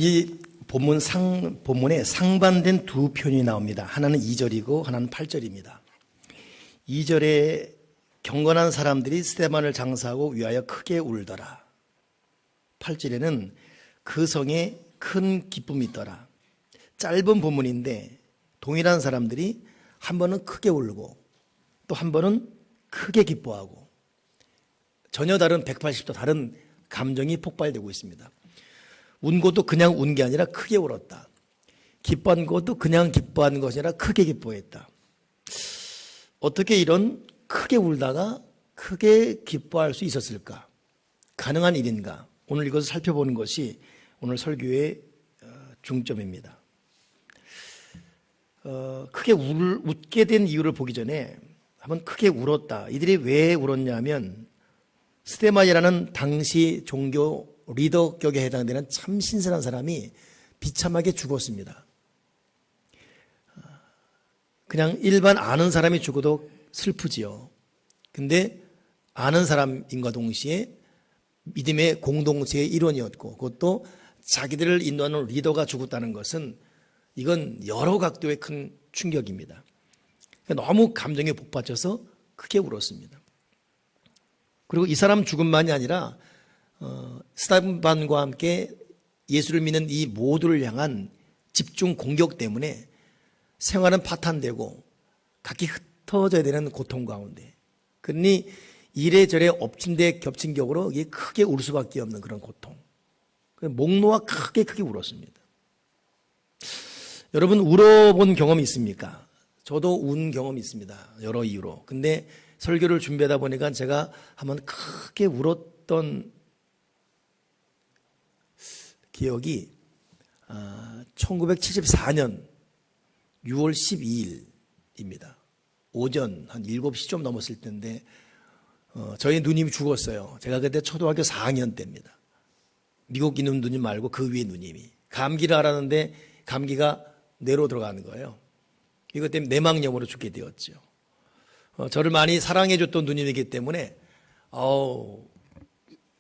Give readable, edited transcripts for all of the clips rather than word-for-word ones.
이 본문에 상반된 두 표현이 나옵니다. 하나는 2절이고 하나는 8절입니다. 2절에 경건한 사람들이 스데반을 장사하고 위하여 크게 울더라. 8절에는 그 성에 큰 기쁨이 있더라. 짧은 본문인데 동일한 사람들이 한 번은 크게 울고 또 한 번은 크게 기뻐하고 전혀 다른 180도 다른 감정이 폭발되고 있습니다. 운 것도 그냥 운 게 아니라 크게 울었다. 기뻐한 것도 그냥 기뻐한 것이 아니라 크게 기뻐했다. 어떻게 이런 크게 울다가 크게 기뻐할 수 있었을까? 가능한 일인가? 오늘 이것을 살펴보는 것이 오늘 설교의 중점입니다. 크게 웃게 된 이유를 보기 전에 한번 크게 울었다. 이들이 왜 울었냐면 스데반이라는 당시 종교 리더격에 해당되는 참 신선한 사람이 비참하게 죽었습니다. 그냥 일반 아는 사람이 죽어도 슬프지요. 근데 아는 사람인과 동시에 믿음의 공동체의 일원이었고 그것도 자기들을 인도하는 리더가 죽었다는 것은 이건 여러 각도의 큰 충격입니다. 너무 감정에 복받쳐서 크게 울었습니다. 그리고 이 사람 죽음만이 아니라 스데반과 함께 예수를 믿는 이 모두를 향한 집중 공격 때문에 생활은 파탄되고 각기 흩어져야 되는 고통 가운데 그러니 이래저래 엎친 데 겹친 격으로 이게 크게 울 수밖에 없는 그런 고통. 목 놓아 크게 울었습니다. 여러분 울어본 경험이 있습니까? 저도 운 경험이 있습니다. 여러 이유로. 근데 설교를 준비하다 보니까 제가 한번 크게 울었던 기억이 1974년 6월 12일입니다. 오전 한 7시 좀 넘었을 때인데 저희 누님이 죽었어요. 제가 그때 초등학교 4학년 때입니다. 미국 있는 누님 말고 그 위에 누님이. 감기를 앓았는데 감기가 뇌로 들어가는 거예요. 이것 때문에 내막염으로 죽게 되었죠. 저를 많이 사랑해 줬던 누님이기 때문에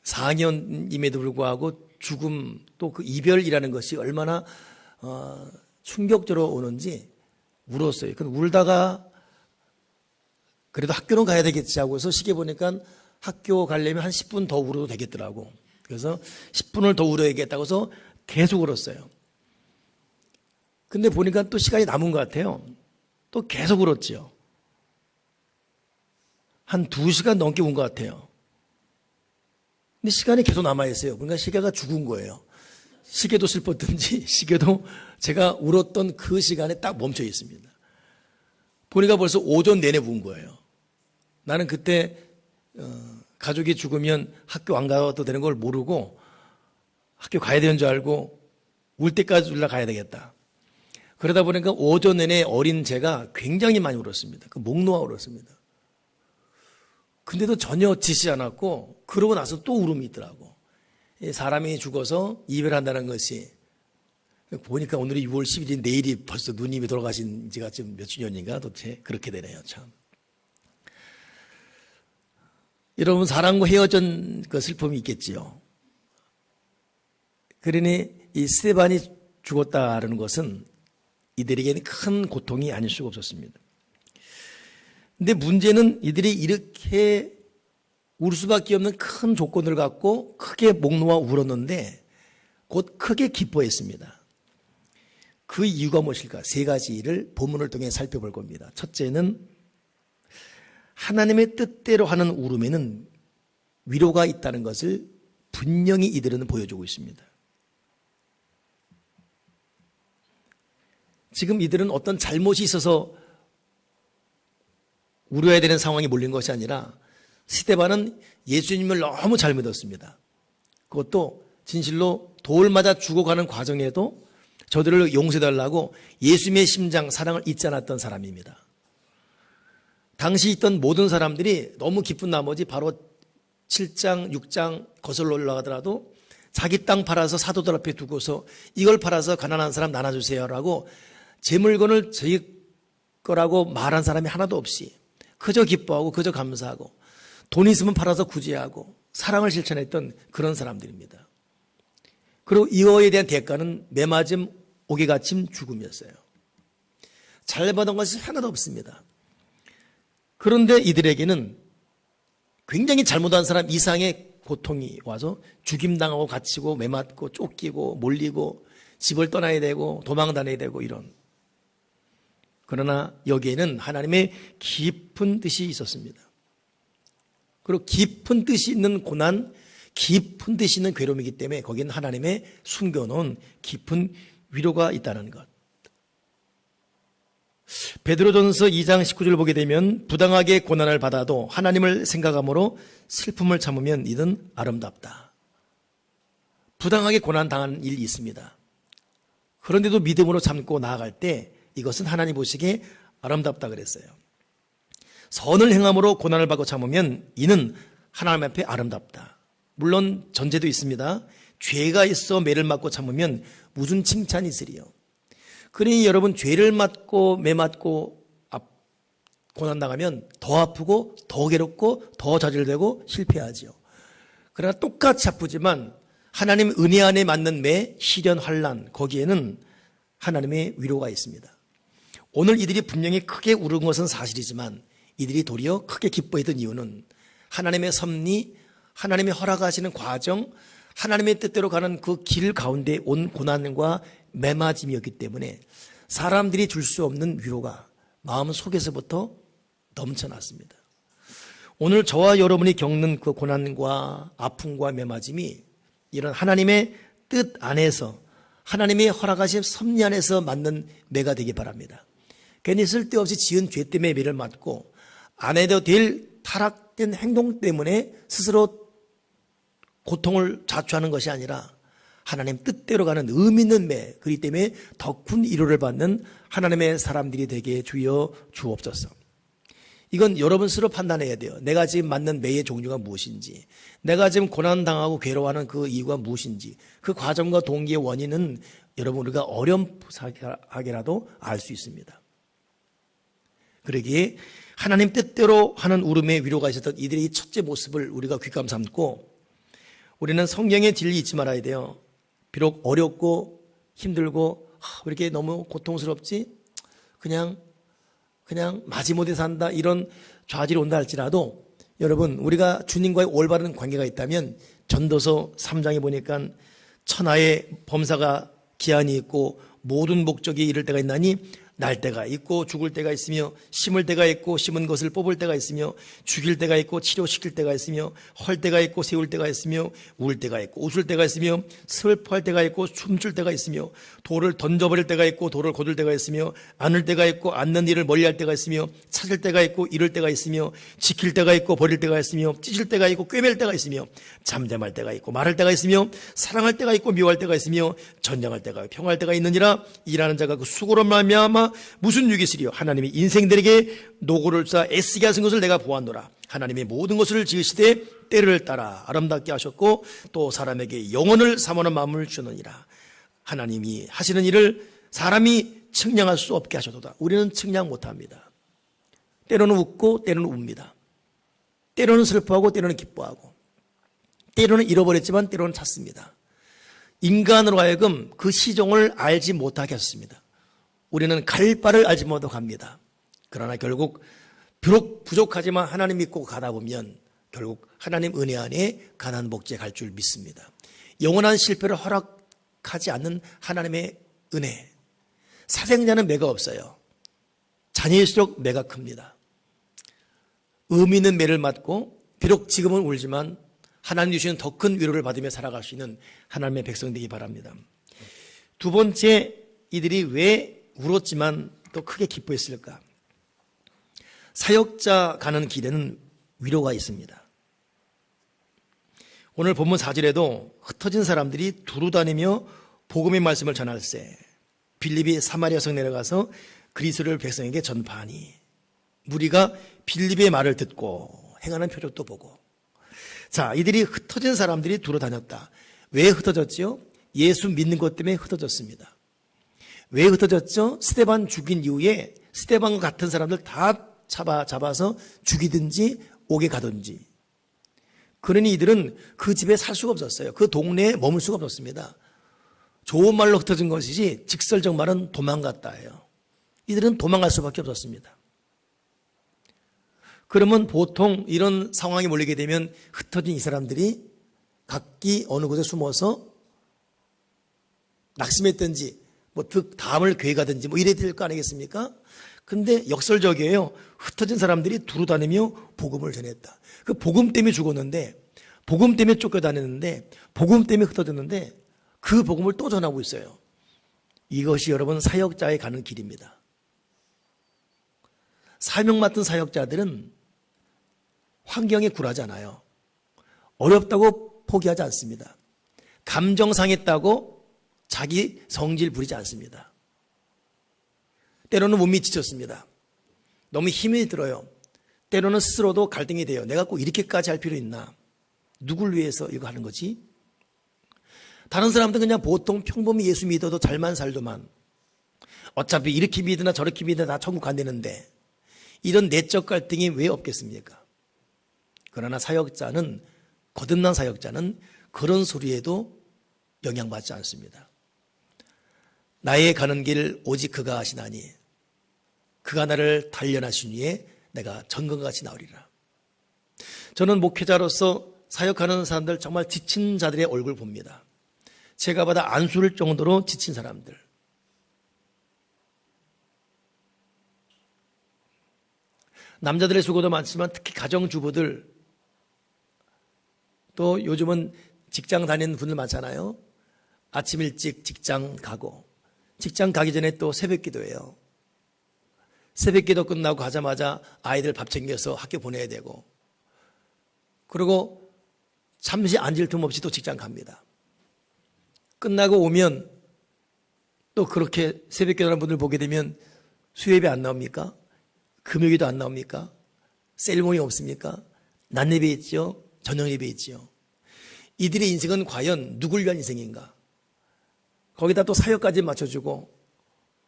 4학년임에도 불구하고 죽음 또 그 이별이라는 것이 얼마나 충격적으로 오는지 울었어요. 울다가 그래도 학교는 가야 되겠지 하고서 시계 보니까 학교 가려면 한 10분 더 울어도 되겠더라고. 그래서 10분을 더 울어야겠다고 해서 계속 울었어요. 근데 보니까 또 시간이 남은 것 같아요. 또 계속 울었죠. 한 2시간 넘게 운 것 같아요. 근데 시간이 계속 남아있어요. 그러니까 시계가 죽은 거예요. 시계도 슬펐든지 시계도 제가 울었던 그 시간에 딱 멈춰 있습니다. 보니까 벌써 오전 내내 운 거예요. 나는 그때 가족이 죽으면 학교 안 가도 되는 걸 모르고 학교 가야 되는 줄 알고 울 때까지 올라가야 되겠다. 그러다 보니까 오전 내내 어린 제가 굉장히 많이 울었습니다. 목 놓아 울었습니다. 근데도 전혀 지지 않았고 그러고 나서 또 울음이 있더라고. 사람이 죽어서 이별한다는 것이 보니까 오늘이 6월 10일인 내일이 벌써 누님이 돌아가신 지가 지금 몇 주년인가 도대체 그렇게 되네요. 참. 여러분 사랑과 헤어진 그 슬픔이 있겠지요. 그러니 이 스데반이 죽었다는 것은 이들에게는 큰 고통이 아닐 수가 없었습니다. 근데 문제는 이들이 이렇게 울 수밖에 없는 큰 조건을 갖고 크게 목 놓아 울었는데 곧 크게 기뻐했습니다. 그 이유가 무엇일까? 3가지를 본문을 통해 살펴볼 겁니다. 첫째는 하나님의 뜻대로 하는 울음에는 위로가 있다는 것을 분명히 이들은 보여주고 있습니다. 지금 이들은 어떤 잘못이 있어서 울어야 되는 상황에 몰린 것이 아니라 스데반은 예수님을 너무 잘 믿었습니다. 그것도 진실로 돌 맞아 죽어가는 과정에도 저들을 용서해달라고 예수님의 심장, 사랑을 잊지 않았던 사람입니다. 당시 있던 모든 사람들이 너무 기쁜 나머지 바로 7장, 6장 거슬러 올라가더라도 자기 땅 팔아서 사도들 앞에 두고서 이걸 팔아서 가난한 사람 나눠주세요라고 제 물건을 저희 거라고 말한 사람이 하나도 없이 그저 기뻐하고 그저 감사하고 돈 있으면 팔아서 구제하고 사랑을 실천했던 그런 사람들입니다. 그리고 이거에 대한 대가는 매맞음, 옥에 갇힘, 죽음이었어요. 잘 받은 것이 하나도 없습니다. 그런데 이들에게는 굉장히 잘못한 사람 이상의 고통이 와서 죽임당하고 갇히고 매맞고 쫓기고 몰리고 집을 떠나야 되고 도망다녀야 되고 이런. 그러나 여기에는 하나님의 깊은 뜻이 있었습니다. 그리고 깊은 뜻이 있는 고난, 깊은 뜻이 있는 괴로움이기 때문에 거기는 하나님의 숨겨놓은 깊은 위로가 있다는 것. 베드로전서 2장 19절 보게 되면 부당하게 고난을 받아도 하나님을 생각함으로 슬픔을 참으면 이는 아름답다. 부당하게 고난 당하는 일이 있습니다. 그런데도 믿음으로 참고 나아갈 때 이것은 하나님 보시기에 아름답다 그랬어요. 선을 행함으로 고난을 받고 참으면 이는 하나님 앞에 아름답다. 물론 전제도 있습니다. 죄가 있어 매를 맞고 참으면 무슨 칭찬이 있으리요. 그러니 여러분 죄를 맞고 매 맞고 고난당하면 더 아프고 더 괴롭고 더 좌절되고 실패하지요. 그러나 똑같이 아프지만 하나님 은혜 안에 맞는 매, 시련, 환난 거기에는 하나님의 위로가 있습니다. 오늘 이들이 분명히 크게 울은 것은 사실이지만 이들이 도리어 크게 기뻐했던 이유는 하나님의 섭리, 하나님의 허락하시는 과정, 하나님의 뜻대로 가는 그 길 가운데 온 고난과 매맞음이었기 때문에 사람들이 줄 수 없는 위로가 마음 속에서부터 넘쳐났습니다. 오늘 저와 여러분이 겪는 그 고난과 아픔과 매맞음이 이런 하나님의 뜻 안에서 하나님의 허락하신 섭리 안에서 맞는 매가 되기 바랍니다. 괜히 쓸데없이 지은 죄 때문에 매를 맞고 안 해도 될 타락된 행동 때문에 스스로 고통을 자초하는 것이 아니라 하나님 뜻대로 가는 의미 있는 매, 그렇기 때문에 더 큰 위로를 받는 하나님의 사람들이 되게 주여 주옵소서. 이건 여러분 스스로 판단해야 돼요. 내가 지금 맞는 매의 종류가 무엇인지, 내가 지금 고난당하고 괴로워하는 그 이유가 무엇인지, 그 과정과 동기의 원인은 여러분 우리가 어렴풋하게라도 알 수 있습니다. 그러기에 하나님 뜻대로 하는 울음의 위로가 있었던 이들의 첫째 모습을 우리가 귀감 삼고 우리는 성경의 진리 잊지 말아야 돼요. 비록 어렵고 힘들고 왜 이렇게 너무 고통스럽지? 그냥 마지못해 산다 이런 좌절이 온다 할지라도 여러분 우리가 주님과의 올바른 관계가 있다면 전도서 3장에 보니까 천하의 범사가 기한이 있고 모든 목적이 이를 때가 있나니 날 때가 있고 죽을 때가 있으며 심을 때가 있고 심은 것을 뽑을 때가 있으며 죽일 때가 있고 치료시킬 때가 있으며 헐 때가 있고 세울 때가 있으며 울 때가 있고 웃을 때가 있으며 슬퍼할 때가 있고 춤출 때가 있으며 돌을 던져버릴 때가 있고 돌을 거둘 때가 있으며 안을 때가 있고 안는 일을 멀리할 때가 있으며 찾을 때가 있고 잃을 때가 있으며 지킬 때가 있고 버릴 때가 있으며 찢을 때가 있고 꿰맬 때가 있으며 잠잠할 때가 있고 말할 때가 있으며 사랑할 때가 있고 미워할 때가 있으며 전쟁할 때가 평할 때가 있느니라. 일하는 자가 그 수고로 말미암아 무슨 유익이 있으리요. 하나님이 인생들에게 노고를 쌓아 애쓰게 하신 것을 내가 보았노라. 하나님이 모든 것을 지으시되 때를 따라 아름답게 하셨고 또 사람에게 영혼을 삼하는 마음을 주느니라. 하나님이 하시는 일을 사람이 측량할 수 없게 하셔도다. 우리는 측량 못합니다. 때로는 웃고 때로는 웁니다. 때로는 슬퍼하고 때로는 기뻐하고 때로는 잃어버렸지만 때로는 찾습니다. 인간으로 하여금 그 시종을 알지 못하게 하셨습니다. 우리는 갈 바를 알지 못하고 갑니다. 그러나 결국 비록 부족하지만 하나님 믿고 가다 보면 결국 하나님 은혜 안에 가나안 복지에 갈 줄 믿습니다. 영원한 실패를 허락하지 않는 하나님의 은혜. 사생자는 매가 없어요. 자녀일수록 매가 큽니다. 의미 있는 매를 맞고 비록 지금은 울지만 하나님 주시는 더 큰 위로를 받으며 살아갈 수 있는 하나님의 백성 되기 바랍니다. 두 번째, 이들이 왜 울었지만 또 크게 기뻐했을까? 사역자 가는 길에는 위로가 있습니다. 오늘 본문 4절에도 흩어진 사람들이 두루 다니며 복음의 말씀을 전할세 빌립이 사마리아 성 내려가서 그리스도를 백성에게 전파하니 무리가 빌립의 말을 듣고 행하는 표적도 보고. 자, 이들이 흩어진 사람들이 두루 다녔다. 왜 흩어졌지요? 예수 믿는 것 때문에 흩어졌습니다. 왜 흩어졌죠? 스데반 죽인 이후에 스데반과 같은 사람들 다 잡아서 죽이든지 옥에 가든지. 그러니 이들은 그 집에 살 수가 없었어요. 그 동네에 머물 수가 없었습니다. 좋은 말로 흩어진 것이지 직설적 말은 도망갔다예요. 이들은 도망갈 수밖에 없었습니다. 그러면 보통 이런 상황이 몰리게 되면 흩어진 이 사람들이 각기 어느 곳에 숨어서 낙심했든지 뭐 다음을 계획하든지 뭐 이래야 될 거 아니겠습니까? 근데 역설적이에요. 흩어진 사람들이 두루 다니며 복음을 전했다. 그 복음 때문에 죽었는데, 복음 때문에 쫓겨다녔는데, 복음 때문에 흩어졌는데 그 복음을 또 전하고 있어요. 이것이 여러분 사역자에 가는 길입니다. 사명 맡은 사역자들은 환경에 굴하지 않아요. 어렵다고 포기하지 않습니다. 감정 상했다고 자기 성질 부리지 않습니다. 때로는 몸이 지쳤습니다. 너무 힘이 들어요. 때로는 스스로도 갈등이 돼요. 내가 꼭 이렇게까지 할 필요 있나? 누굴 위해서 이거 하는 거지? 다른 사람들은 그냥 보통 평범히 예수 믿어도 잘만 살도만 어차피 이렇게 믿으나 저렇게 믿으나 나 천국 안 되는데 이런 내적 갈등이 왜 없겠습니까? 그러나 사역자는, 거듭난 사역자는 그런 소리에도 영향받지 않습니다. 나의 가는 길 오직 그가 아시나니 그가 나를 단련하신 후에 내가 전건과 같이 나오리라. 저는 목회자로서 사역하는 사람들, 정말 지친 자들의 얼굴 봅니다. 제가 받아 안수를 정도로 지친 사람들. 남자들의 수고도 많지만 특히 가정주부들, 또 요즘은 직장 다니는 분들 많잖아요. 아침 일찍 직장 가고, 직장 가기 전에 또 새벽 기도해요. 새벽 기도 끝나고 가자마자 아이들 밥 챙겨서 학교 보내야 되고, 그리고 잠시 앉을 틈 없이 또 직장 갑니다. 끝나고 오면 또 그렇게 새벽 기도하는 분들 보게 되면 수요예배 안 나옵니까? 금요기도 안 나옵니까? 셀모니 없습니까? 낮 예배 있죠? 저녁 예배 있죠? 이들의 인생은 과연 누굴 위한 인생인가? 거기다 또 사역까지 맞춰주고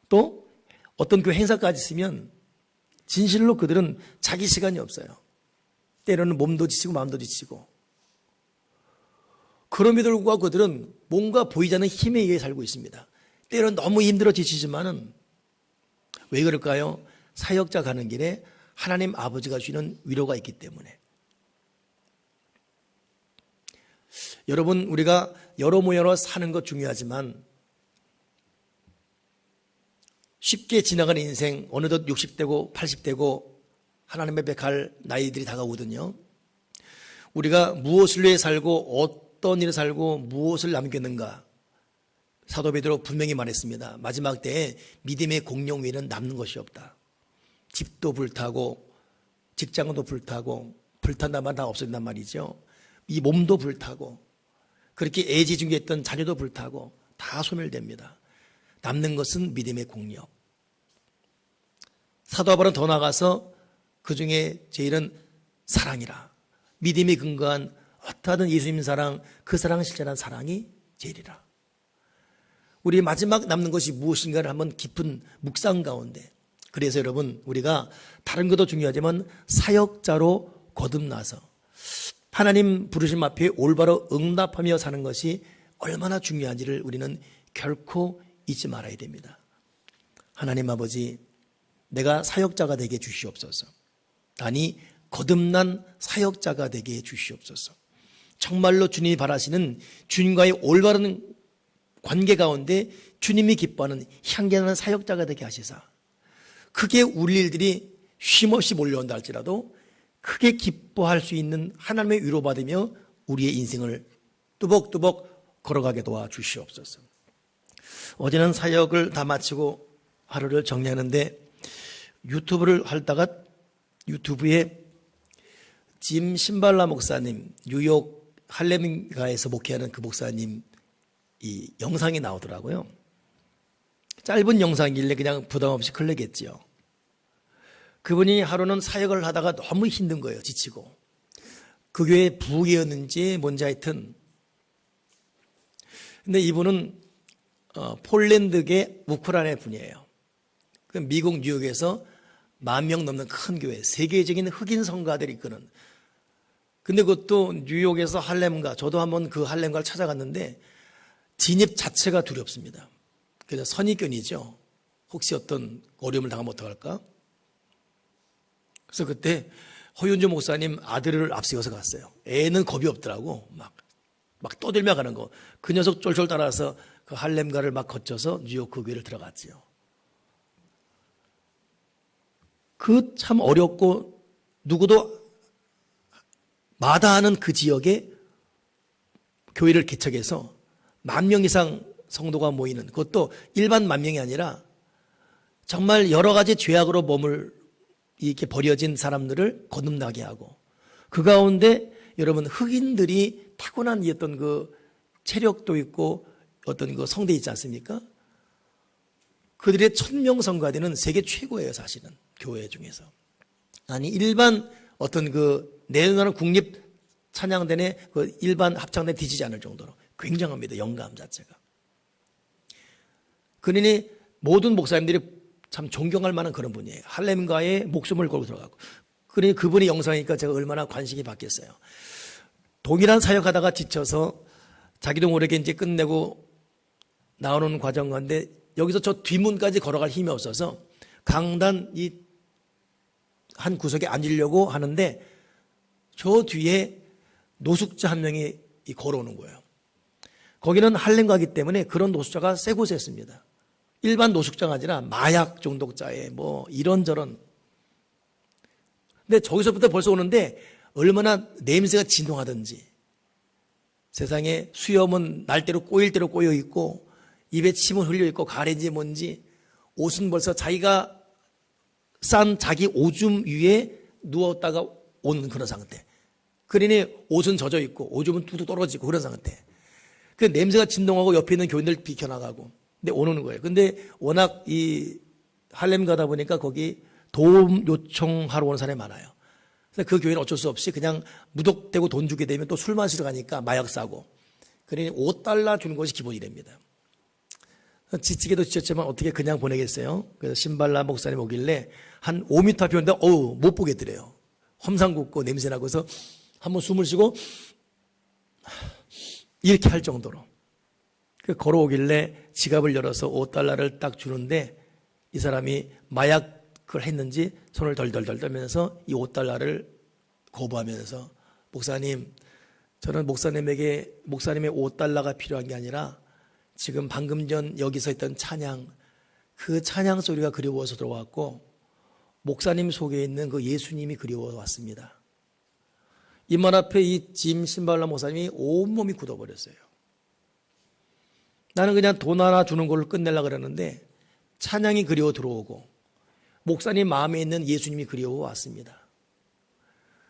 또 어떤 교회 행사까지 있으면 진실로 그들은 자기 시간이 없어요. 때로는 몸도 지치고 마음도 지치고. 그럼에도 불구하고 그들은 뭔가 보이지 않는 힘에 의해 살고 있습니다. 때로는 너무 힘들어 지치지만은 왜 그럴까요? 사역자 가는 길에 하나님 아버지가 주시는 위로가 있기 때문에. 여러분, 우리가 여러모여러 사는 것 중요하지만 쉽게 지나가는 인생, 어느덧 60대고 80대고 하나님 앞에 갈 나이들이 다가오거든요. 우리가 무엇을 위해 살고 어떤 일을 살고 무엇을 남겼는가? 사도 베드로 분명히 말했습니다. 마지막 때에 믿음의 공룡 위에는 남는 것이 없다. 집도 불타고 직장도 불타고 불탄단 말 다 없어진단 말이죠. 이 몸도 불타고 그렇게 애지중지했던 자녀도 불타고 다 소멸됩니다. 남는 것은 믿음의 공력. 사도 바울은 더 나아가서 그 중에 제일은 사랑이라. 믿음이 근거한 어떠하든 예수님 사랑, 그 사랑을 실천한 사랑이 제일이라. 우리의 마지막 남는 것이 무엇인가를 한번 깊은 묵상 가운데, 그래서 여러분, 우리가 다른 것도 중요하지만 사역자로 거듭나서 하나님 부르심 앞에 올바로 응답하며 사는 것이 얼마나 중요한지를 우리는 결코 잊지 말아야 됩니다. 하나님 아버지, 내가 사역자가 되게 주시옵소서. 아니, 거듭난 사역자가 되게 주시옵소서. 정말로 주님이 바라시는 주님과의 올바른 관계 가운데 주님이 기뻐하는 향기나는 사역자가 되게 하시사 크게 우리 일들이 쉼없이 몰려온다 할지라도 크게 기뻐할 수 있는 하나님의 위로받으며 우리의 인생을 뚜벅뚜벅 걸어가게 도와주시옵소서. 어제는 사역을 다 마치고 하루를 정리하는데 유튜브를 하다가 유튜브에 짐 신발라 목사님, 뉴욕 할렘가에서 목회하는 그 목사님 이 영상이 나오더라고요. 짧은 영상이길래 그냥 부담 없이 클릭했지요. 그분이 하루는 사역을 하다가 너무 힘든 거예요. 지치고. 그 교회 부흥이었는지 뭔지 하여튼. 근데 이분은 폴란드계 우크라이나 분이에요. 그 미국 뉴욕에서 10,000명 넘는 큰 교회, 세계적인 흑인 성가들이 이끄는. 근데 그것도 뉴욕에서 할렘가, 저도 한번 그 할렘가를 찾아갔는데 진입 자체가 두렵습니다. 그래서 선입견이죠. 혹시 어떤 어려움을 당하면 어떡할까? 그래서 그때 허윤주 목사님 아들을 앞세워서 갔어요. 애는 겁이 없더라고. 막 떠들며 가는 거. 그 녀석 쫄쫄 따라서 그 할렘가를 막 거쳐서 뉴욕 그 교회를 들어갔지요. 그 참 어렵고 누구도 마다하는 그 지역에 교회를 개척해서 10,000명 이상 성도가 모이는, 그것도 일반 10,000명이 아니라 정말 여러 가지 죄악으로 몸을 이렇게 버려진 사람들을 거듭나게 하고, 그 가운데 여러분 흑인들이 타고난 어떤 그 체력도 있고 어떤 그 성대 있지 않습니까? 그들의 1,000명 성가대는 세계 최고예요, 사실은. 교회 중에서. 아니, 일반 어떤 그 내놓는 국립 찬양단의 그 일반 합창단 뒤지지 않을 정도로 굉장합니다. 영감 자체가. 그러니 모든 목사님들이 참 존경할 만한 그런 분이에요. 할렘가에 목숨을 걸고 들어가고. 그러니 그분의 영상이니까 제가 얼마나 관심이 받겠어요. 동일한 사역하다가 지쳐서 자기도 모르게 이제 끝내고 나오는 과정 가운데 여기서 저 뒷문까지 걸어갈 힘이 없어서 강단 이 한 구석에 앉으려고 하는데 저 뒤에 노숙자 한 명이 걸어오는 거예요. 거기는 할렘가기 때문에 그런 노숙자가 세고셌습니다. 일반 노숙자가 아니라 마약 중독자에 뭐 이런저런. 근데 저기서부터 벌써 오는데 얼마나 냄새가 진동하든지, 세상에 수염은 날대로 꼬일 대로 꼬여 있고 입에 침은 흘려 있고 가래인지 뭔지, 옷은 벌써 자기가 싼 자기 오줌 위에 누웠다가 오는 그런 상태. 그러니 옷은 젖어 있고 오줌은 뚝뚝 떨어지고 그런 상태. 그 냄새가 진동하고 옆에 있는 교인들 비켜나가고. 근데 오는 거예요. 근데 워낙 이 할렘 가다 보니까 거기 도움 요청하러 오는 사람이 많아요. 그래서 그 교회는 어쩔 수 없이 그냥 무독대고 돈 주게 되면 또 술 마시러 가니까 마약 사고. 그러니 $5 주는 것이 기본이랍니다. 지치게도 지쳤지만 어떻게 그냥 보내겠어요? 그래서 신발라 목사님 오길래 한 5m 앞에 오는데 못 보겠더래요. 험상궂고 냄새나고서 한번 숨을 쉬고 이렇게 할 정도로. 걸어오길래 지갑을 열어서 $5를 딱 주는데 이 사람이 마약을 했는지 손을 덜덜덜 떨면서 이 $5를 거부하면서, 목사님, 저는 목사님의 $5가 필요한 게 아니라 지금 방금 전 여기서 했던 찬양, 그 찬양 소리가 그리워서 들어왔고 목사님 속에 있는 그 예수님이 그리워 왔습니다. 입만 앞에 이 짐 신발라 목사님이 온몸이 굳어버렸어요. 나는 그냥 돈 하나 주는 걸로 끝내려고 그러는데 찬양이 그리워 들어오고 목사님 마음에 있는 예수님이 그리워 왔습니다.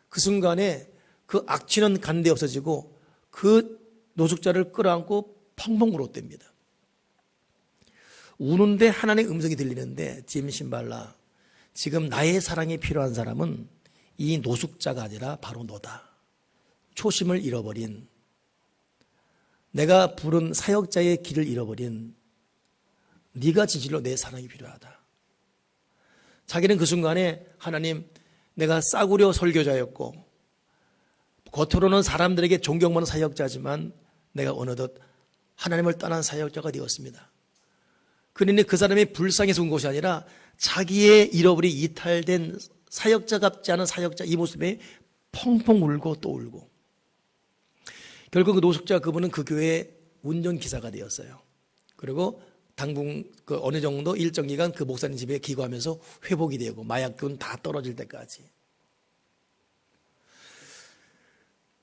그 순간에 그 악취는 간데 없어지고 그 노숙자를 끌어안고 펑펑 울었답니다. 우는데 하나님의 음성이 들리는데, 짐 신발라, 지금 나의 사랑이 필요한 사람은 이 노숙자가 아니라 바로 너다. 초심을 잃어버린, 내가 부른 사역자의 길을 잃어버린 네가 진실로 내 사랑이 필요하다. 자기는 그 순간에 하나님, 내가 싸구려 설교자였고 겉으로는 사람들에게 존경받는 사역자지만 내가 어느덧 하나님을 떠난 사역자가 되었습니다. 그러니 그 사람이 불쌍해서 온 것이 아니라 자기의 잃어버린 이탈된 사역자 같지 않은 사역자, 이 모습에 펑펑 울고 또 울고. 결국 그 노숙자 그분은 그 교회의 운전기사가 되었어요. 그리고 당분 그 어느 정도 일정 기간 그 목사님 집에 기거하면서 회복이 되고 마약균 다 떨어질 때까지.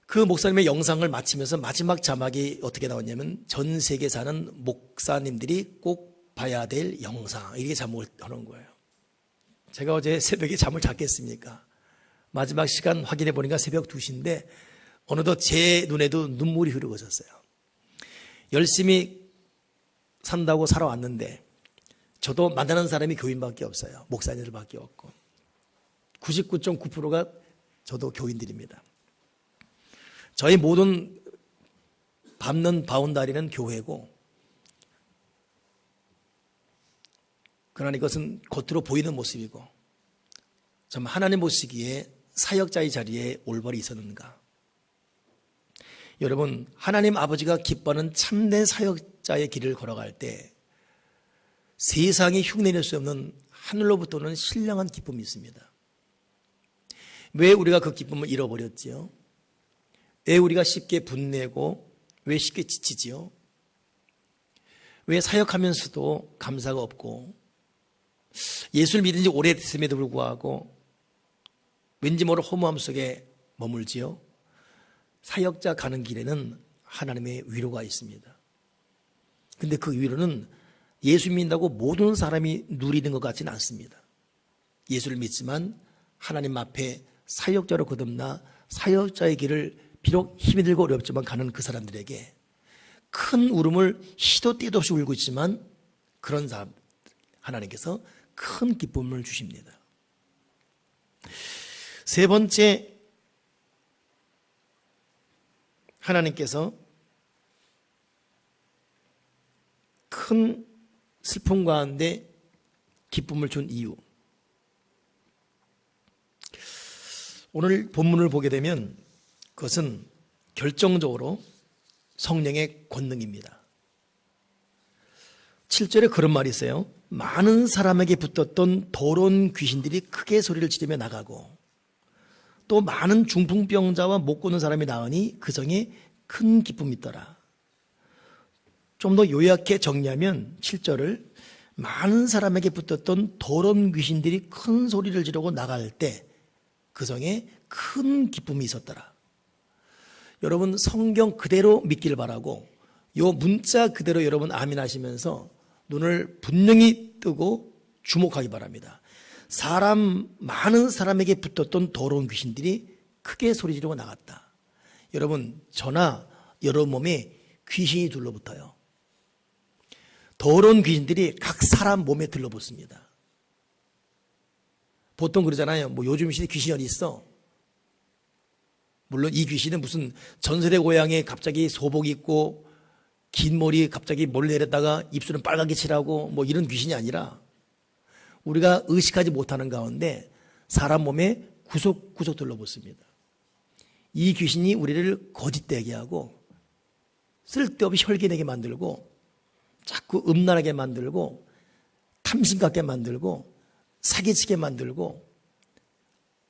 그 목사님의 영상을 마치면서 마지막 자막이 어떻게 나왔냐면, 전 세계 사는 목사님들이 꼭 봐야 될 영상, 이렇게 자막을 하는 거예요. 제가 어제 새벽에 잠을 잤겠습니까? 마지막 시간 확인해 보니까 새벽 2시인데 어느덧 제 눈에도 눈물이 흐르고졌어요. 열심히 산다고 살아왔는데 저도 만나는 사람이 교인밖에 없어요. 목사님들밖에 없고 99.9%가 저도 교인들입니다. 저희 모든 밟는 바운다리는 교회고, 그러나 이것은 겉으로 보이는 모습이고, 참 하나님 보시기에 사역자의 자리에 올바로 있었는가. 여러분, 하나님 아버지가 기뻐하는 참된 사역자의 길을 걸어갈 때 세상이 흉내낼 수 없는 하늘로부터 오는 신령한 기쁨이 있습니다. 왜 우리가 그 기쁨을 잃어버렸지요? 왜 우리가 쉽게 분내고 왜 쉽게 지치지요? 왜 사역하면서도 감사가 없고 예수를 믿은 지 오래됐음에도 불구하고 왠지 모를 허무함 속에 머물지요? 사역자 가는 길에는 하나님의 위로가 있습니다. 근데 그 위로는 예수 믿는다고 모든 사람이 누리는 것 같지는 않습니다. 예수를 믿지만 하나님 앞에 사역자로 거듭나 사역자의 길을 비록 힘이 들고 어렵지만 가는 그 사람들에게 큰 울음을 시도 때도 없이 울고 있지만 그런 사람 하나님께서 큰 기쁨을 주십니다. 세 번째, 하나님께서 큰 슬픔 가운데 기쁨을 준 이유. 오늘 본문을 보게 되면 그것은 결정적으로 성령의 권능입니다. 7절에 그런 말이 있어요. 많은 사람에게 붙었던 더러운 귀신들이 크게 소리를 지르며 나가고 또 많은 중풍병자와 못 걷는 사람이 나으니 그 성에 큰 기쁨이 있더라. 좀 더 요약해 정리하면 7절을 많은 사람에게 붙었던 더러운 귀신들이 큰 소리를 지르고 나갈 때 그 성에 큰 기쁨이 있었더라. 여러분, 성경 그대로 믿기를 바라고 요 문자 그대로 여러분 아멘 하시면서 눈을 분명히 뜨고 주목하기 바랍니다. 많은 사람에게 붙었던 더러운 귀신들이 크게 소리 지르고 나갔다. 여러분, 저나 여러분 몸에 귀신이 둘러붙어요. 더러운 귀신들이 각 사람 몸에 들러붙습니다. 보통 그러잖아요. 뭐 요즘 시대 귀신이 어디 있어? 물론 이 귀신은 무슨 전설의 고향에 갑자기 소복 입고 긴 머리 갑자기 몰래 내렸다가 입술은 빨갛게 칠하고 뭐 이런 귀신이 아니라 우리가 의식하지 못하는 가운데 사람 몸에 구석구석 들러붙습니다. 이 귀신이 우리를 거짓되게 하고 쓸데없이 혈기내게 만들고 자꾸 음란하게 만들고 탐심 갖게 만들고 사기치게 만들고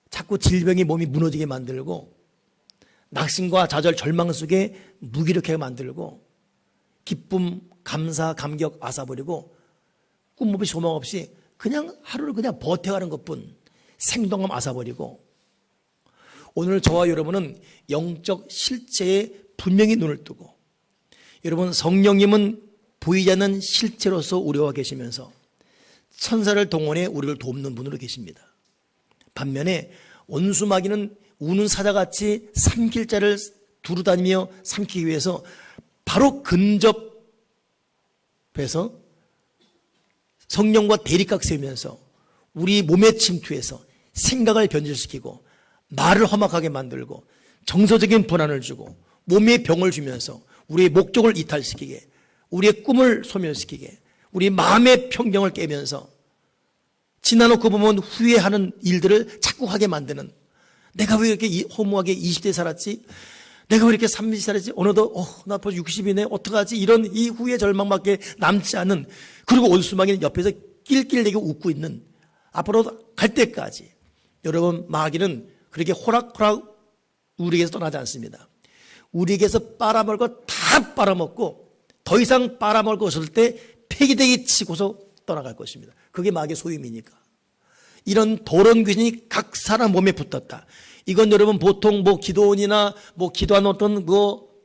자꾸 질병이 몸이 무너지게 만들고 낙심과 좌절, 절망 속에 무기력하게 만들고 기쁨, 감사, 감격 앗아버리고 꿈 없이 소망 없이 그냥 하루를 그냥 버텨가는 것뿐 생동감 앗아버리고 오늘 저와 여러분은 영적 실체에 분명히 눈을 뜨고 여러분 성령님은 보이지 않는 실체로서 우리와 계시면서 천사를 동원해 우리를 돕는 분으로 계십니다. 반면에 원수 마귀는 우는 사자같이 삼킬 자를 두루다니며 삼키기 위해서 바로 근접해서 성령과 대립각 세우면서 우리 몸에 침투해서 생각을 변질시키고 말을 험악하게 만들고 정서적인 불안을 주고 몸에 병을 주면서 우리의 목적을 이탈시키게 우리의 꿈을 소멸시키게 우리 마음의 평경을 깨면서 지나놓고 보면 후회하는 일들을 자꾸 하게 만드는 내가 왜 이렇게 허무하게 20대 살았지? 내가 왜 이렇게 30대 살았지? 어느덧 나 벌써 60이네 어떡하지? 이런 이 후회 절망밖에 남지 않은 그리고 원수마귀는 옆에서 낄낄대고 웃고 있는 앞으로 갈 때까지 여러분 마귀는 그렇게 호락호락 우리에게서 떠나지 않습니다. 우리에게서 빨아먹고 다 빨아먹고 더 이상 빨아먹을 것 없을 때 폐기대기 치고서 떠나갈 것입니다. 그게 마귀의 소임이니까. 이런 더러운 귀신이 각 사람 몸에 붙었다. 이건 여러분 보통 기도원이나 기도하는 어떤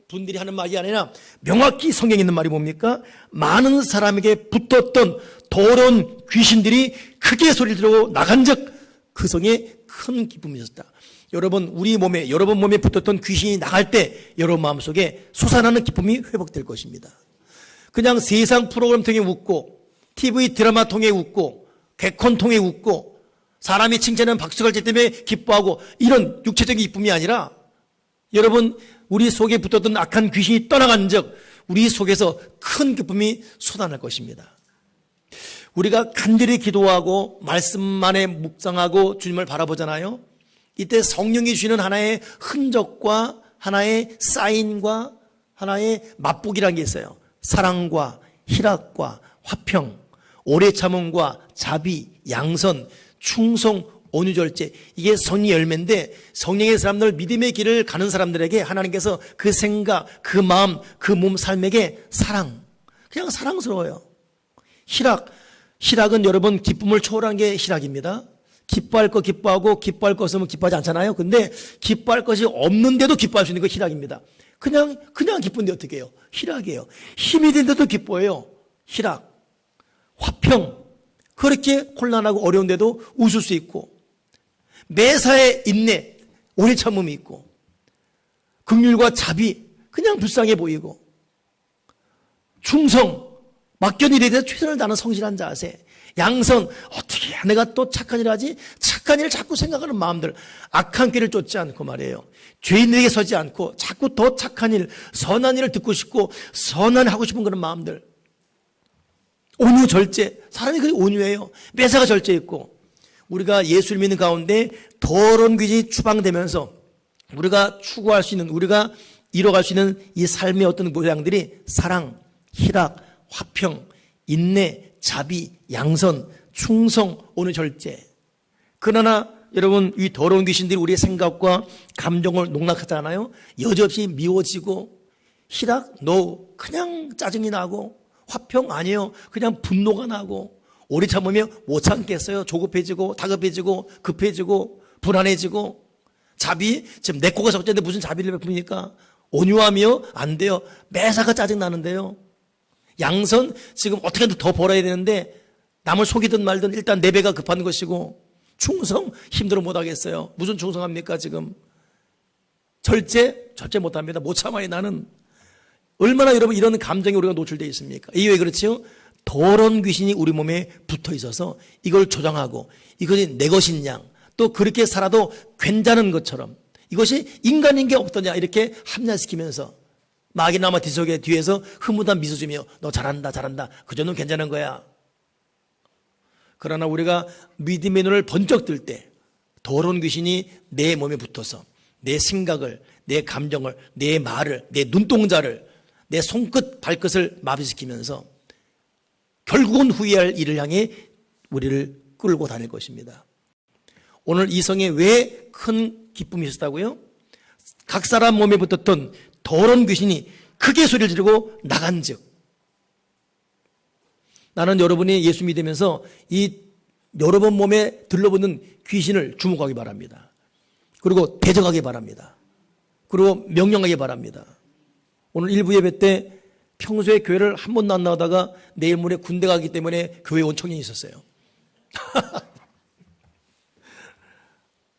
분들이 하는 말이 아니라 명확히 성경에 있는 말이 뭡니까? 많은 사람에게 붙었던 더러운 귀신들이 크게 소리를 지르고 나간 적 그 성에 큰 기쁨이 있었다. 여러분 여러분 몸에 붙었던 귀신이 나갈 때 여러분 마음속에 솟아나는 기쁨이 회복될 것입니다. 그냥 세상 프로그램 통해 웃고 TV 드라마 통해 웃고 개콘 통해 웃고 사람이 칭찬하는 박수갈 때 때문에 기뻐하고 이런 육체적인 기쁨이 아니라 여러분 우리 속에 붙었던 악한 귀신이 떠나간 적 우리 속에서 큰 기쁨이 솟아날 것입니다. 우리가 간절히 기도하고 말씀만에 묵상하고 주님을 바라보잖아요. 이때 성령이 주시는 하나의 흔적과 하나의 사인과 하나의 맛보기라는 게 있어요. 사랑과 희락과 화평, 오래 참음과 자비, 양선, 충성, 온유절제. 이게 성령의 열매인데 성령의 사람들, 믿음의 길을 가는 사람들에게 하나님께서 그 생각, 그 마음, 그 몸 삶에게 사랑, 그냥 사랑스러워요. 희락은 여러분 기쁨을 초월한 게 희락입니다. 기뻐할 거 기뻐하고 기뻐할 거 없으면 기뻐하지 않잖아요. 근데 기뻐할 것이 없는데도 기뻐할 수 있는 거 희락입니다. 그냥 기쁜데 어떻게 해요? 희락이에요. 힘이 든데도 기뻐해요. 희락. 화평. 그렇게 곤란하고 어려운데도 웃을 수 있고, 매사에 인내, 오래 참음이 있고, 긍휼과 자비, 그냥 불쌍해 보이고, 충성, 맡겨진 일에 대해서 최선을 다하는 성실한 자세, 양선, 어떻게 해야 내가 또 착한 일을 하지? 착한 일을 자꾸 생각하는 마음들, 악한 길을 쫓지 않고 말이에요. 죄인에게 서지 않고 자꾸 더 착한 일, 선한 일을 듣고 싶고 선한 일을 하고 싶은 그런 마음들. 온유 절제, 사람이 그게 온유해요. 매사가 절제 있고, 우리가 예수를 믿는 가운데 더러운 귀신이 추방되면서 우리가 추구할 수 있는, 우리가 이뤄갈 수 있는 이 삶의 어떤 모양들이 사랑, 희락, 화평, 인내, 자비, 양선, 충성, 온유 절제. 그러나 여러분, 이 더러운 귀신들이 우리의 생각과 감정을 농락하잖아요. 여지없이 미워지고, 희락, no, 그냥 짜증이 나고, 화평 아니에요. 그냥 분노가 나고, 오래 참으면 못 참겠어요. 조급해지고, 다급해지고, 급해지고, 불안해지고. 자비, 지금 내 코가 적자인데 무슨 자비를 베풉니까? 온유하며 안 돼요. 매사가 짜증 나는데요. 양선, 지금 어떻게든 더 벌어야 되는데 남을 속이든 말든 일단 내 배가 급한 것이고, 충성, 힘들어 못하겠어요. 무슨 충성합니까 지금? 절제 못합니다. 못 참아요. 나는. 얼마나 여러분 이런 감정에 우리가 노출되어 있습니까? 이게 왜 그렇지요? 더러운 귀신이 우리 몸에 붙어 있어서 이걸 조장하고, 이것이 내 것인 양, 또 그렇게 살아도 괜찮은 것처럼, 이것이 인간인 게 없더냐 이렇게 합리화시키면서 마귀나마 뒤속에 뒤에서 흐뭇한 미소 주며 너 잘한다 그 정도는 괜찮은 거야. 그러나 우리가 믿음의 눈을 번쩍 뜰 때 더러운 귀신이 내 몸에 붙어서 내 생각을, 내 감정을, 내 말을, 내 눈동자를, 내 손끝 발끝을 마비시키면서 결국은 후회할 일을 향해 우리를 끌고 다닐 것입니다. 오늘 이 성에 왜 큰 기쁨이 있었다고요? 각 사람 몸에 붙었던 더러운 귀신이 크게 소리를 지르고 나간즉. 나는 여러분이 예수 믿으면서 이 여러분 몸에 들러붙는 귀신을 주목하기 바랍니다. 그리고 대적하기 바랍니다. 그리고 명령하기 바랍니다. 오늘 일부 예배 때 평소에 교회를 한 번도 안 나가다가 내일 모레 군대 가기 때문에 교회에 온 청년이 있었어요.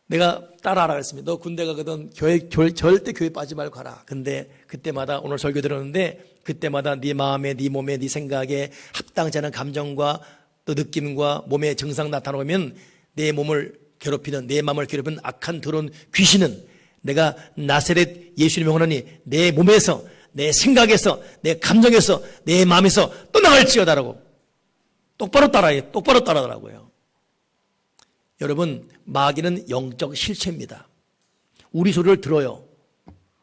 내가 따라하라 그랬습니다. 너 군대 가거든 절대 교회 빠지지 말고 가라. 근데 그때마다 오늘 설교 들었는데 그때마다 네 마음에, 네 몸에, 네 생각에 합당치 않은 감정과 또 느낌과 몸에 증상 나타나면 내 몸을 괴롭히는, 내 마음을 괴롭히는 악한 더러운 귀신은 내가 나사렛 예수님의 명하노니 내 몸에서, 내 생각에서, 내 감정에서, 내 마음에서 떠나갈지어다라고. 똑바로 따라해. 똑바로 따라하라고요. 여러분, 마귀는 영적 실체입니다. 우리 소리를 들어요.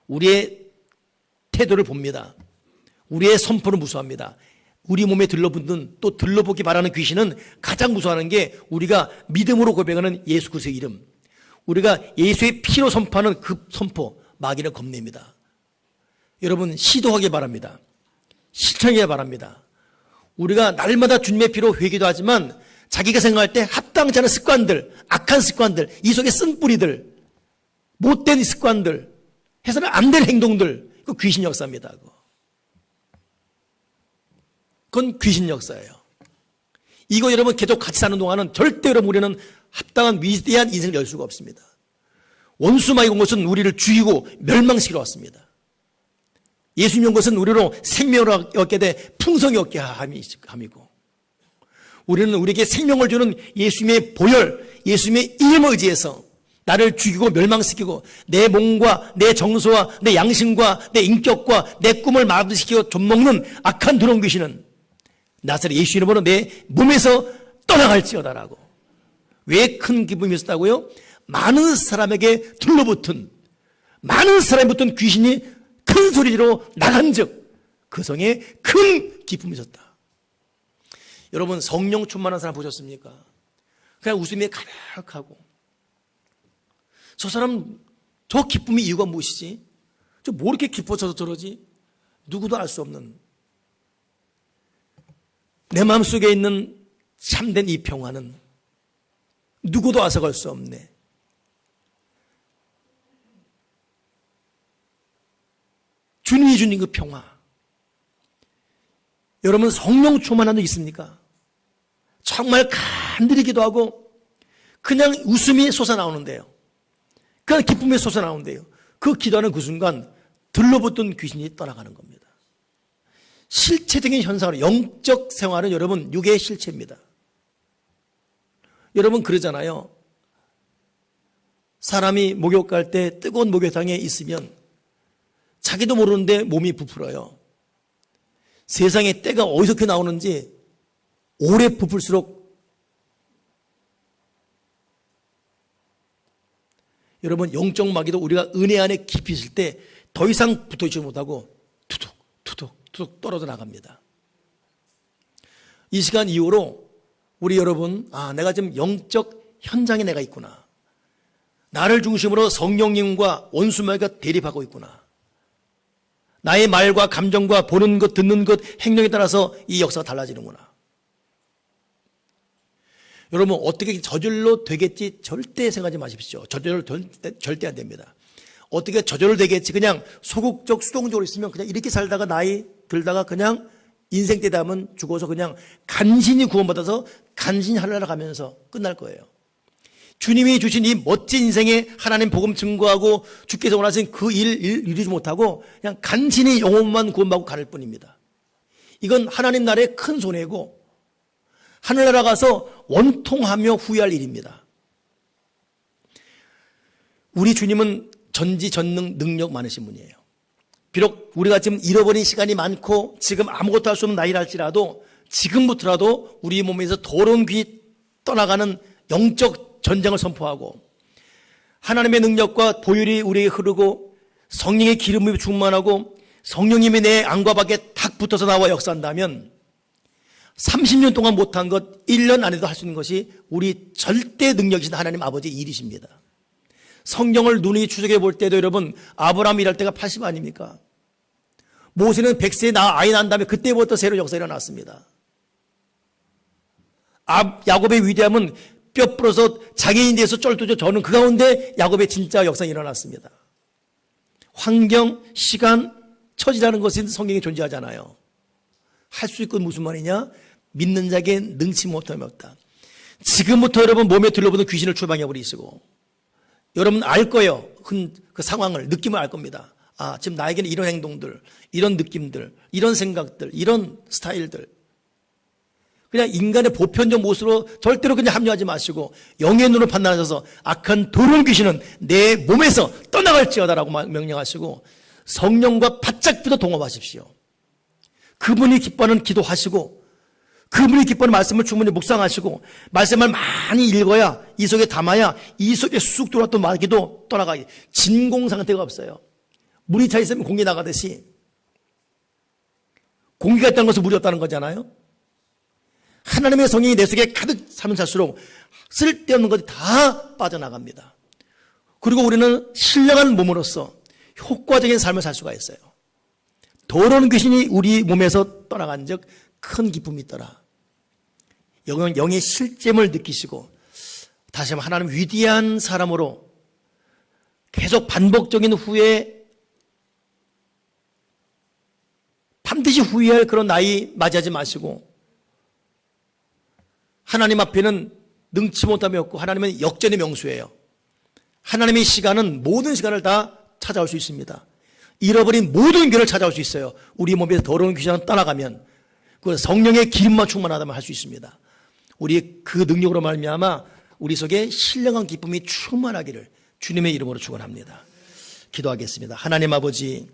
우리의 태도를 봅니다. 우리의 선포를 무서워합니다. 우리 몸에 들러붙는, 또 들러보기 바라는 귀신은 가장 무서워하는 게 우리가 믿음으로 고백하는 예수 그리스도의 이름, 우리가 예수의 피로 선포하는 그 선포, 마귀는 겁냅니다. 여러분, 시도하기 바랍니다. 실천하기 바랍니다. 우리가 날마다 주님의 피로 회개도 하지만 자기가 생각할 때 합당치 않은 습관들, 악한 습관들, 이 속에 쓴뿌리들, 못된 습관들, 해서는 안 될 행동들, 그 귀신 역사입니다. 그건 귀신 역사예요. 이거 여러분 계속 같이 사는 동안은 절대 여러분 우리는 합당한 위대한 인생을 열 수가 없습니다. 원수 마귀 온 것은 우리를 죽이고 멸망시키러 왔습니다. 예수님 온 것은 우리로 생명을 얻게 돼 풍성히 얻게 함이고, 우리는 우리에게 생명을 주는 예수님의 보혈, 예수님의 이름을 의지해서 나를 죽이고 멸망시키고 내 몸과 내 정서와 내 양심과 내 인격과 내 꿈을 마비시키고 좀먹는 악한 더러운 귀신은 나사렛 예수 이름으로 내 몸에서 떠나갈지어다라고. 왜 큰 기쁨이 있었다고요? 많은 사람에게 둘러붙은, 많은 사람이 붙던 귀신이 큰 소리로 나간 즉 그 성에 큰 기쁨이 있었다. 여러분, 성령 충만한 사람 보셨습니까? 그냥 웃음이 가득하고, 저 사람 저 기쁨의 이유가 무엇이지? 저 뭐 이렇게 기뻐져서 저러지? 누구도 알 수 없는 내 마음속에 있는 참된 이 평화는 누구도 앗아갈 수 없네. 주님이 주는 그 평화. 여러분, 성령 충만한 적 있습니까? 정말 간절히 기도하고 그냥 웃음이 솟아나오는데요. 그냥 기쁨이 솟아나오는데요. 그 기도하는 그 순간 들러붙던 귀신이 떠나가는 겁니다. 실체적인 현상으로, 영적 생활은 여러분 육의 실체입니다. 여러분 그러잖아요. 사람이 목욕 갈 때 뜨거운 목욕탕에 있으면 자기도 모르는데 몸이 부풀어요. 세상에 때가 어디서 이렇게 나오는지 오래 부풀수록 여러분, 영적 마귀도 우리가 은혜 안에 깊이 있을 때 더 이상 붙어있지 못하고 투둑 떨어져 나갑니다. 이 시간 이후로 우리 여러분, 내가 지금 영적 현장에 내가 있구나. 나를 중심으로 성령님과 원수 마귀가 대립하고 있구나. 나의 말과 감정과 보는 것, 듣는 것, 행동에 따라서 이 역사가 달라지는구나. 여러분, 어떻게 저절로 되겠지 절대 생각하지 마십시오. 저절로 절대 안 됩니다. 어떻게 저절로 되겠지, 그냥 소극적, 수동적으로 있으면 그냥 이렇게 살다가 나이 들다가 그냥 인생 때 되면 죽어서 그냥 간신히 구원받아서 간신히 하늘나라 가면서 끝날 거예요. 주님이 주신 이 멋진 인생에 하나님 복음 증거하고 주께서 원하신 그 일 이루지 못하고 그냥 간신히 영혼만 구원받고 갈 뿐입니다. 이건 하나님 나라의 큰 손해고 하늘나라 가서 원통하며 후회할 일입니다. 우리 주님은 전지전능 능력 많으신 분이에요. 비록 우리가 지금 잃어버린 시간이 많고 지금 아무것도 할 수 없는 나이라 할지라도 지금부터라도 우리 몸에서 더러운 귀 떠나가는 영적 전쟁을 선포하고 하나님의 능력과 보혈이 우리에게 흐르고 성령의 기름이 충만하고 성령님이 내 안과 밖에 탁 붙어서 나와 역사한다면 30년 동안 못한 것 1년 안에도 할 수 있는 것이 우리 절대 능력이신 하나님 아버지의 일이십니다. 성경을 눈이 추적해 볼 때도 여러분, 아브라함이 일할 때가 80 아닙니까? 모세는 100세에 아이 낳은 다음에 그때부터 새로운 역사가 일어났습니다. 야곱의 위대함은 뼈 부러서 장애인 돼서 쩔뚝져 저는 그 가운데 야곱의 진짜 역사가 일어났습니다. 환경, 시간, 처지라는 것은 성경에 존재하잖아요. 할 수 있건 무슨 말이냐? 믿는 자에게 능치 못함이 없다. 지금부터 여러분 몸에 들러붙는 귀신을 추방해버리시고 여러분 알 거예요. 그 상황을, 느낌을 알 겁니다. 지금 나에게는 이런 행동들, 이런 느낌들, 이런 생각들, 이런 스타일들. 그냥 인간의 보편적 모습으로 절대로 그냥 합류하지 마시고 영의 눈으로 판단하셔서 악한 더러운 귀신은 내 몸에서 떠나갈지어다라고 명령하시고 성령과 바짝 붙어 동업하십시오. 그분이 기뻐하는 기도하시고 그분이 기뻐하는 말씀을 충분히 묵상하시고 말씀을 많이 읽어야 이 속에 담아야 이 속에 쑥 들어왔던 마귀도 떠나가기. 진공 상태가 없어요. 물이 차 있으면 공기 나가듯이 공기가 있다는 것은 물이 없다는 거잖아요. 하나님의 성령이 내 속에 가득 차면 살수록 쓸데없는 것이 다 빠져나갑니다. 그리고 우리는 신령한 몸으로서 효과적인 삶을 살 수가 있어요. 더러운 귀신이 우리 몸에서 떠나간 적 큰 기쁨이 있더라. 영의 실제임을 느끼시고 다시 한번 하나님 위대한 사람으로 계속 반복적인 후회, 반드시 후회할 그런 나이 맞이하지 마시고 하나님 앞에는 능치 못함이 없고 하나님은 역전의 명수예요. 하나님의 시간은 모든 시간을 다 찾아올 수 있습니다. 잃어버린 모든 길을 찾아올 수 있어요. 우리 몸에서 더러운 귀신은 떠나가면 그 성령의 기름만 충만하다면 할 수 있습니다. 우리 그 능력으로 말미암아 우리 속에 신령한 기쁨이 충만하기를 주님의 이름으로 축원합니다. 기도하겠습니다. 하나님 아버지,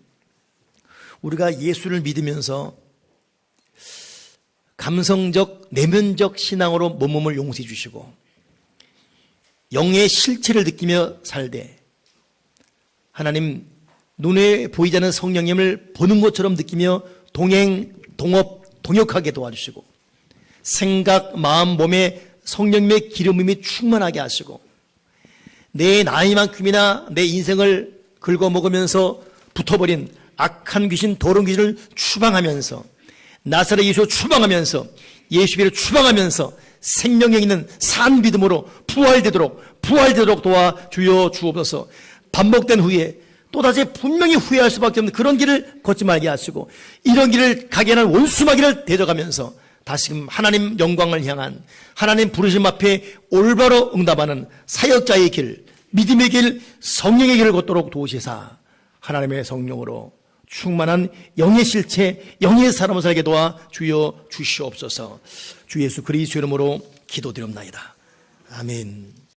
우리가 예수를 믿으면서 감성적, 내면적 신앙으로 몸을 용서해 주시고 영의 실체를 느끼며 살되 하나님 눈에 보이지 않는 성령님을 보는 것처럼 느끼며 동행, 동업, 동역하게 도와주시고 생각, 마음, 몸에 성령님의 기름임이 충만하게 하시고 내 나이만큼이나 내 인생을 긁어먹으면서 붙어버린 악한 귀신, 더러운 귀신을 추방하면서 나사렛 예수 추방하면서 예수를 추방하면서 생명력 있는 산 믿음으로 부활되도록 도와 주여 주옵소서. 반복된 후에 또다시 분명히 후회할 수밖에 없는 그런 길을 걷지 말게 하시고 이런 길을 가게 하는 원수마귀를 대적하면서 다시금 하나님 영광을 향한 하나님 부르심 앞에 올바로 응답하는 사역자의 길, 믿음의 길, 성령의 길을 걷도록 도우시사 하나님의 성령으로 충만한 영의 실체, 영의 사람을 살게 도와 주여 주시옵소서. 주 예수 그리스도 이름으로 기도드립나이다. 아멘.